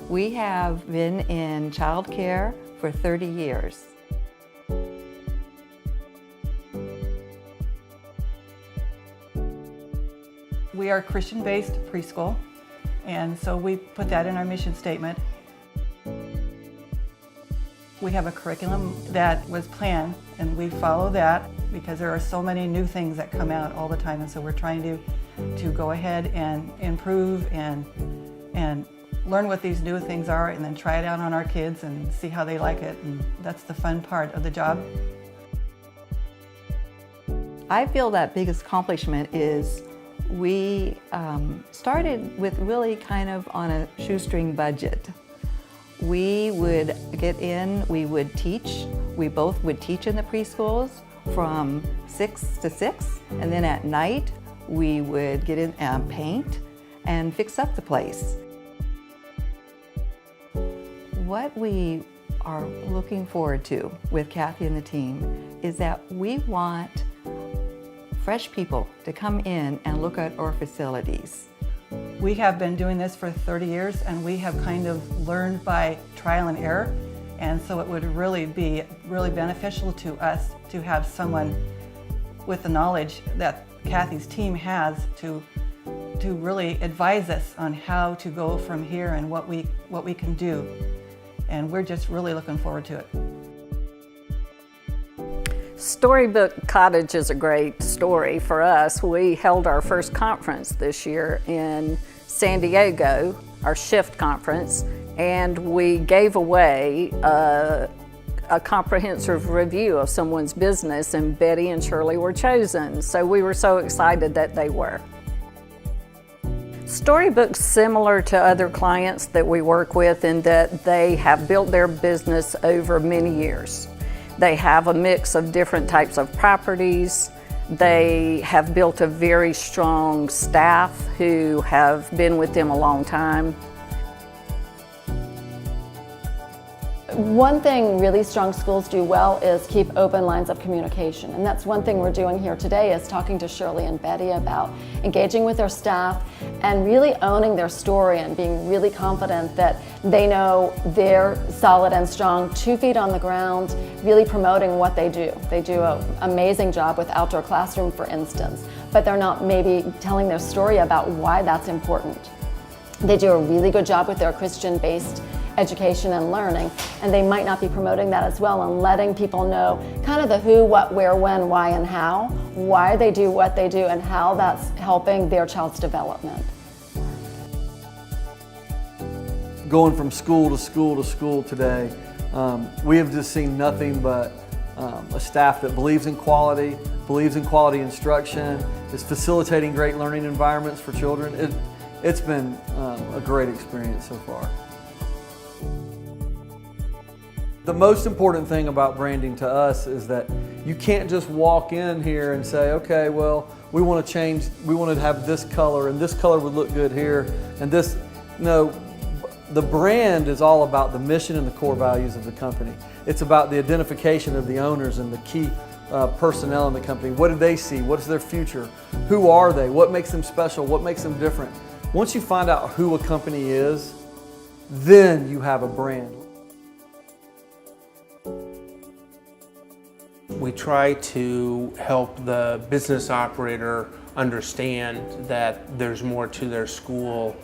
We have been in childcare for 30 years. We are a Christian-based preschool, and so we put that in our mission statement. We have a curriculum that was planned, and we follow that because there are so many new things that come out all the time, and so we're trying to go ahead and improve and learn what these new things are and then try it out on our kids and see how they like it, and that's the fun part of the job. I feel that biggest accomplishment is we started with really kind of on a shoestring budget. We would get in, we would teach. We both would teach in the preschools from 6 to 6, and then at night we would get in and paint and fix up the place. What we are looking forward to with Kathy and the team is that we want fresh people to come in and look at our facilities. We have been doing this for 30 years, and we have kind of learned by trial and error, and so it would really be beneficial to us to have someone with the knowledge that Kathy's team has to really advise us on how to go from here and what we can do. And we're just really looking forward to it. Storybook Cottage is a great story for us. We held our first conference this year in San Diego, our shift conference, and we gave away a comprehensive review of someone's business, and Betty and Shirley were chosen. So we were so excited that they were. Storybook's similar to other clients that we work with in that they have built their business over many years. They have a mix of different types of properties. They have built a very strong staff who have been with them a long time. One thing really strong schools do well is keep open lines of communication, and that's one thing we're doing here today is talking to Shirley and Betty about engaging with their staff and really owning their story and being really confident that they know they're solid and strong, 2 feet on the ground, really promoting what they do. They do an amazing job with outdoor classroom, for instance, but they're not maybe telling their story about why that's important. They do a really good job with their Christian-based education and learning, and they might not be promoting that as well and letting people know kind of the who, what, where, when, why, and how, why they do what they do, and how that's helping their child's development. Going from school to school to school today, we have just seen nothing but a staff that believes in quality instruction, is facilitating great learning environments for children. It's been a great experience so far. The most important thing about branding to us is that you can't just walk in here and say, okay, well, we want to change, we want to have this color, and this color would look good here, and this. No, the brand is all about the mission and the core values of the company. It's about the identification of the owners and the key personnel in the company. What do they see? What's their future? Who are they? What makes them special? What makes them different? Once you find out who a company is, then you have a brand. We try to help the business operator understand that there's more to their school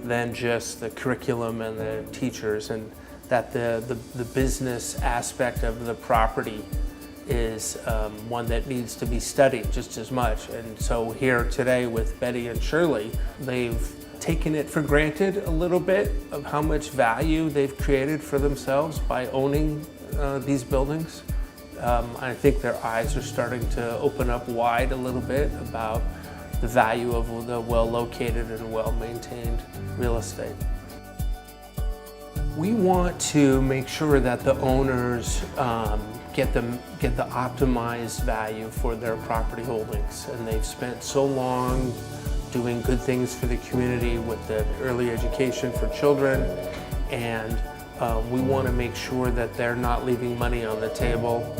than just the curriculum and the teachers, and that the business aspect of the property is one that needs to be studied just as much. And so here today with Betty and Shirley, they've taken it for granted a little bit of how much value they've created for themselves by owning these buildings. I think their eyes are starting to open up wide a little bit about the value of the well-located and well-maintained real estate. We want to make sure that the owners get the optimized value for their property holdings, and they've spent so long doing good things for the community with the early education for children, and we want to make sure that they're not leaving money on the table.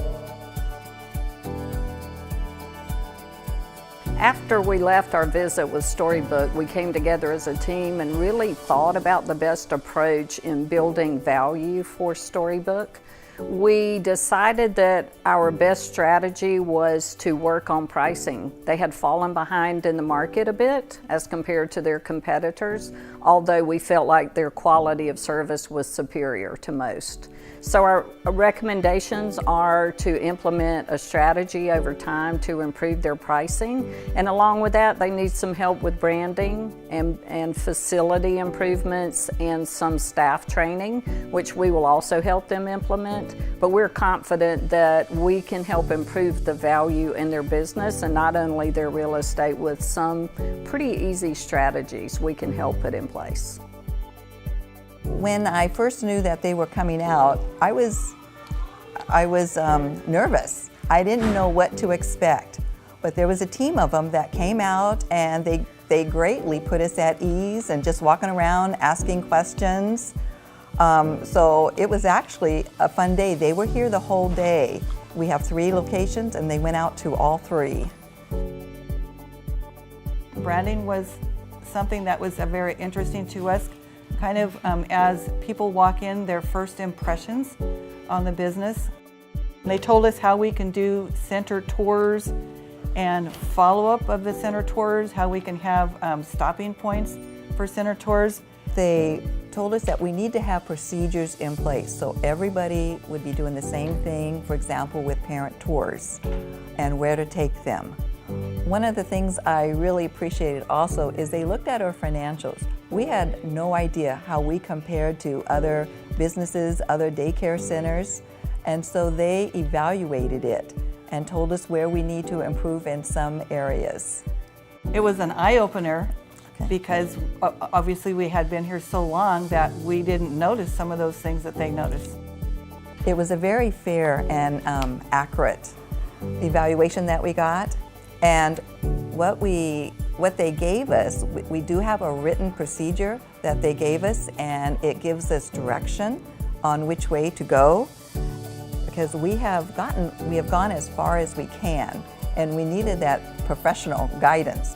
After we left our visit with Storybook, we came together as a team and really thought about the best approach in building value for Storybook. We decided that our best strategy was to work on pricing. They had fallen behind in the market a bit as compared to their competitors, although we felt like their quality of service was superior to most. So our recommendations are to implement a strategy over time to improve their pricing, and along with that they need some help with branding and facility improvements and some staff training, which we will also help them implement. But we're confident that we can help improve the value in their business and not only their real estate with some pretty easy strategies we can help put in place. When I first knew that they were coming out, I was nervous. I didn't know what to expect, but there was a team of them that came out and they greatly put us at ease and just walking around asking questions. So it was actually a fun day. They were here the whole day. We have 3 locations and they went out to all 3. Branding was something that was very interesting to us. Kind of as people walk in, their first impressions on the business. They told us how we can do center tours and follow-up of the center tours, how we can have stopping points for center tours. They told us that we need to have procedures in place so everybody would be doing the same thing, for example, with parent tours and where to take them. One of the things I really appreciated also is they looked at our financials. We had no idea how we compared to other businesses, other daycare centers, and so they evaluated it and told us where we need to improve in some areas. It was an eye-opener because obviously we had been here so long that we didn't notice some of those things that they noticed. It was a very fair and accurate evaluation that we got. And what they gave us, we do have a written procedure that they gave us, and it gives us direction on which way to go, because we have gone as far as we can, and we needed that professional guidance.